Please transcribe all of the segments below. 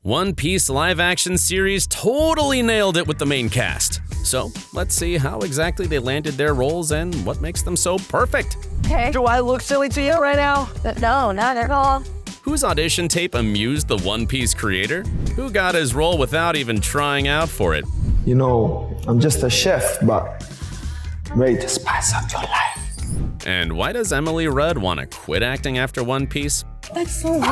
One Piece live-action series totally nailed it with the main cast. So, let's see how exactly they landed their roles and what makes them so perfect. Hey, do I look silly to you right now? No, not at all. Whose audition tape amused the One Piece creator? Who got his role without even trying out for it? You know, I'm just a chef, but ready to spice up your life. And why does Emily Rudd want to quit acting after One Piece? That's so weird.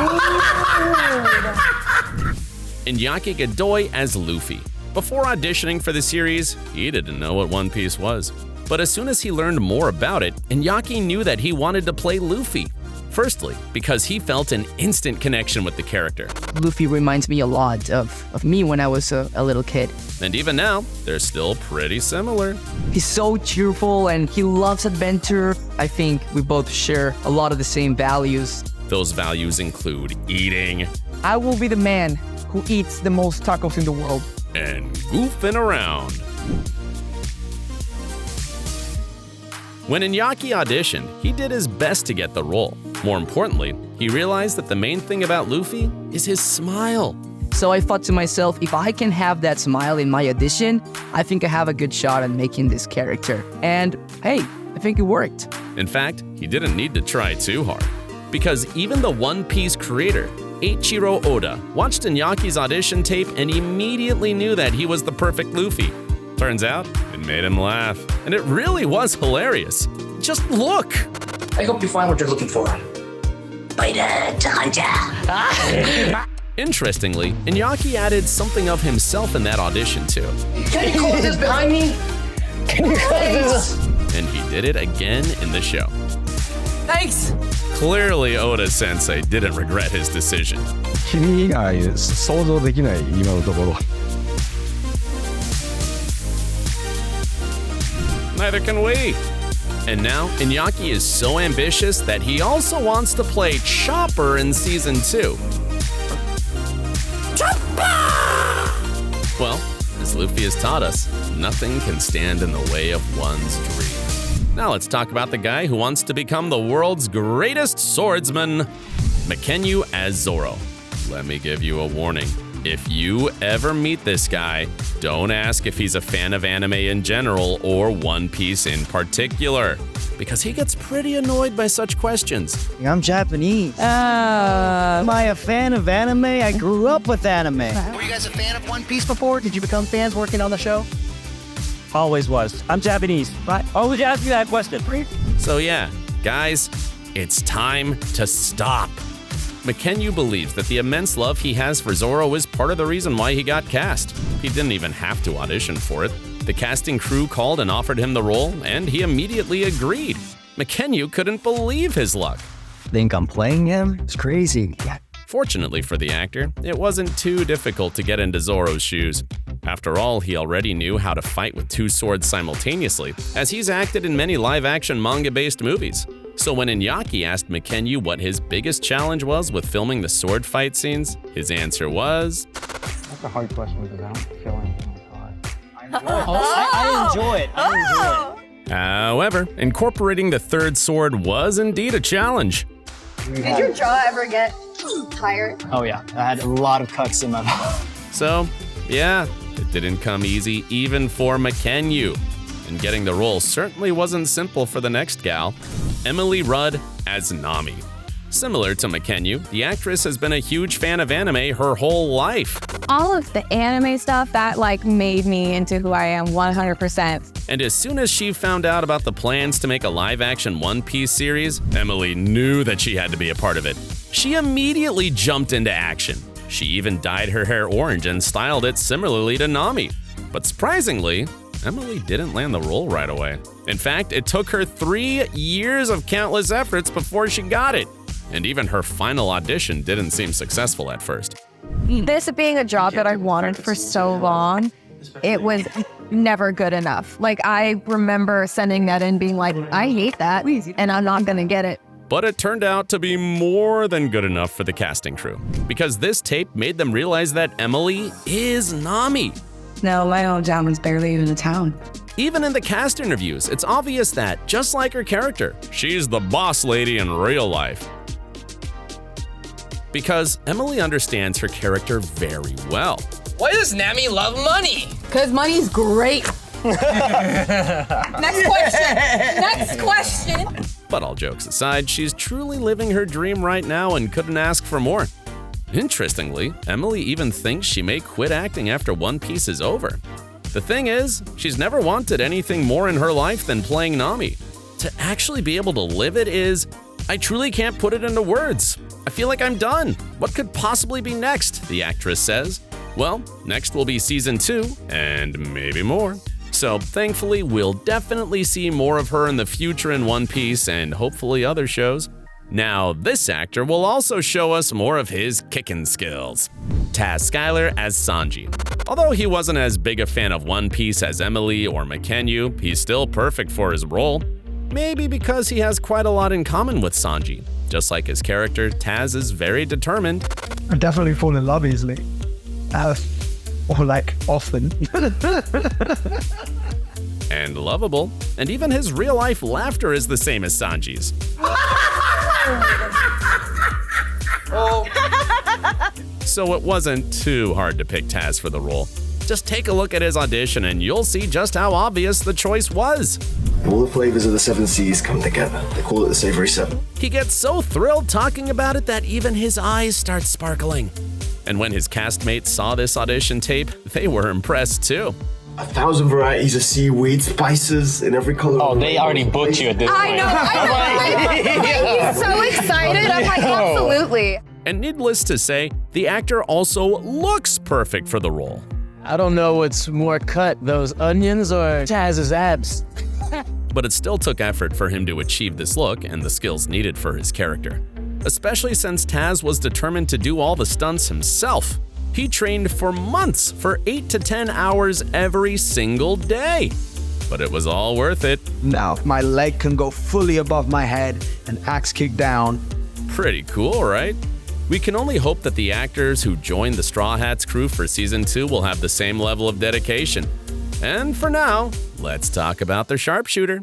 Iñaki Godoy as Luffy. Before auditioning for the series, he didn't know what One Piece was. But as soon as he learned more about it, Iñaki knew that he wanted to play Luffy. Firstly, because he felt an instant connection with the character. Luffy reminds me a lot of me when I was a little kid. And even now, they're still pretty similar. He's so cheerful and he loves adventure. I think we both share a lot of the same values. Those values include eating I will be the man who eats the most tacos in the world. and goofing around. When Iñaki auditioned, he did his best to get the role. More importantly, he realized that the main thing about Luffy is his smile. So I thought to myself, if I can have that smile in my audition, I think I have a good shot at making this character. And hey, I think it worked. In fact, he didn't need to try too hard. Because even the One Piece creator, Eiichiro Oda, watched Inyaki's audition tape and immediately knew that he was the perfect Luffy. Turns out, it made him laugh. And it really was hilarious. Just look! I hope you find what you're looking for. Interestingly, Iñaki added something of himself in that audition too. Can you close this behind me? Can you close this? And he did it again in the show. Thanks! Clearly, Oda-sensei didn't regret his decision. 君以外想像できない今のところ。 Neither can we. And now, Iñaki is so ambitious that he also wants to play Chopper in Season 2. Chopper! Well, as Luffy has taught us, nothing can stand in the way of one's dream. Now let's talk about the guy who wants to become the world's greatest swordsman, Mackenyu as Zoro. Let me give you a warning. If you ever meet this guy, don't ask if he's a fan of anime in general or One Piece in particular, because he gets pretty annoyed by such questions. I'm Japanese. Am I a fan of anime? I grew up with anime. Were you guys a fan of One Piece before? Did you become fans working on the show? Always was. I'm Japanese. Right? Always ask me that question. So yeah, guys, it's time to stop. Mackenyu believes that the immense love he has for Zoro is part of the reason why he got cast. He didn't even have to audition for it. The casting crew called and offered him the role, and he immediately agreed. Mackenyu couldn't believe his luck. Think I'm playing him? It's crazy. Fortunately for the actor, it wasn't too difficult to get into Zoro's shoes. After all, he already knew how to fight with two swords simultaneously, as he's acted in many live-action manga-based movies. So when Iñaki asked Mackenyu what his biggest challenge was with filming the sword fight scenes, his answer was... That's a hard question because I don't feel anything hard. I enjoy it. I enjoy it. However, incorporating the third sword was indeed a challenge. Did your jaw ever get tired? Oh yeah, I had a lot of cuts in my mouth. So, yeah, it didn't come easy even for Mackenyu. And getting the role certainly wasn't simple for the next gal, Emily Rudd as Nami. Similar to Mackenyu, the actress has been a huge fan of anime her whole life. All of the anime stuff, that made me into who I am 100%. And as soon as she found out about the plans to make a live-action One Piece series, Emily knew that she had to be a part of it. She immediately jumped into action. She even dyed her hair orange and styled it similarly to Nami. But surprisingly, Emily didn't land the role right away. In fact, it took her 3 years of countless efforts before she got it. And even her final audition didn't seem successful at first. This being a job that I wanted for so long, it was never good enough. I remember sending that in being like, I hate that, and I'm not gonna get it. But it turned out to be more than good enough for the casting crew, because this tape made them realize that Emily is Nami. No, my hometown was barely even a town. Even in the cast interviews, it's obvious that, just like her character, she's the boss lady in real life. Because Emily understands her character very well. Why does Nami love money? Because money's great. Next question. But all jokes aside, she's truly living her dream right now and couldn't ask for more. Interestingly, Emily even thinks she may quit acting after One Piece is over. The thing is, she's never wanted anything more in her life than playing Nami. To actually be able to live it is, I truly can't put it into words. I feel like I'm done. What could possibly be next, the actress says. Well, next will be season 2, and maybe more. So thankfully, we'll definitely see more of her in the future in One Piece and hopefully other shows. Now, this actor will also show us more of his kicking skills. Taz Skylar as Sanji. Although he wasn't as big a fan of One Piece as Emily or Mackenyu, he's still perfect for his role. Maybe because he has quite a lot in common with Sanji. Just like his character, Taz is very determined. I definitely fall in love easily. Or like often. And lovable. And even his real-life laughter is the same as Sanji's. So it wasn't too hard to pick Taz for the role. Just take a look at his audition and you'll see just how obvious the choice was. All the flavors of the 7 seas come together. They call it the Savory 7. He gets so thrilled talking about it that even his eyes start sparkling. And when his castmates saw this audition tape, they were impressed too. 1,000 varieties of seaweed, spices in every color. Oh, they already booked you at this point. I know. He's so excited. I'm like, absolutely. And needless to say, the actor also looks perfect for the role. I don't know what's more cut, those onions or Taz's abs. But it still took effort for him to achieve this look and the skills needed for his character. Especially since Taz was determined to do all the stunts himself. He trained for months for 8 to 10 hours every single day. But it was all worth it. Now, my leg can go fully above my head and axe kick down. Pretty cool, right? We can only hope that the actors who joined the Straw Hats crew for season 2 will have the same level of dedication. And for now, let's talk about the sharpshooter.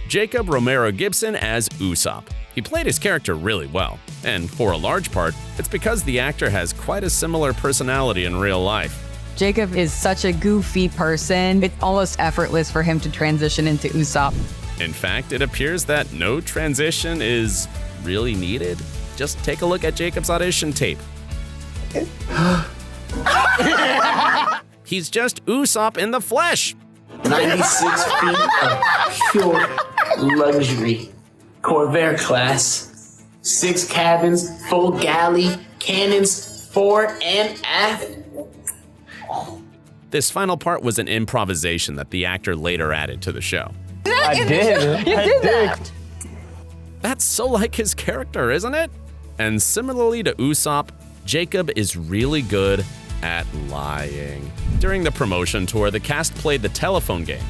Jacob Romero Gibson as Usopp. He played his character really well, and for a large part, it's because the actor has quite a similar personality in real life. Jacob is such a goofy person. It's almost effortless for him to transition into Usopp. In fact, it appears that no transition is really needed. Just take a look at Jacob's audition tape. He's just Usopp in the flesh. 96 feet of pure luxury. Corvair class. 6 cabins, full galley, cannons, fore and aft. This final part was an improvisation that the actor later added to the show. I did. That's so like his character, isn't it? And similarly to Usopp, Jacob is really good at lying. During the promotion tour, the cast played the telephone game.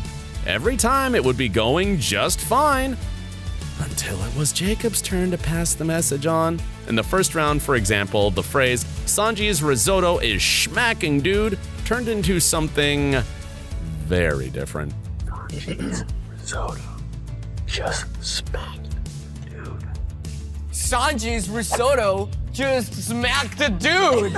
Every time it would be going just fine, until it was Jacob's turn to pass the message on. In the first round, for example, the phrase, "Sanji's risotto is schmacking, dude," turned into something very different. Risotto. Just smacked, dude. Sanji's risotto just smacked the dude.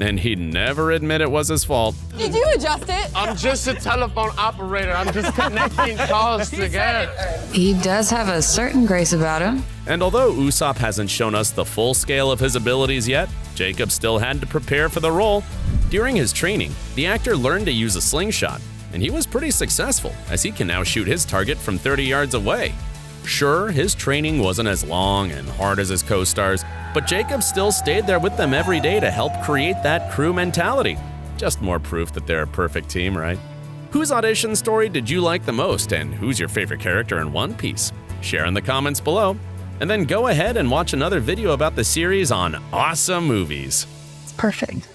And he'd never admit it was his fault. Did you adjust it? I'm just a telephone operator. I'm just connecting calls together. He does have a certain grace about him. And although Usopp hasn't shown us the full scale of his abilities yet, Jacob still had to prepare for the role. During his training, the actor learned to use a slingshot, and he was pretty successful, as he can now shoot his target from 30 yards away. Sure, his training wasn't as long and hard as his co-stars, but Jacob still stayed there with them every day to help create that crew mentality. Just more proof that they're a perfect team, right? Whose audition story did you like the most, and who's your favorite character in One Piece? Share in the comments below. And then go ahead and watch another video about the series on Awesome Movies. It's perfect.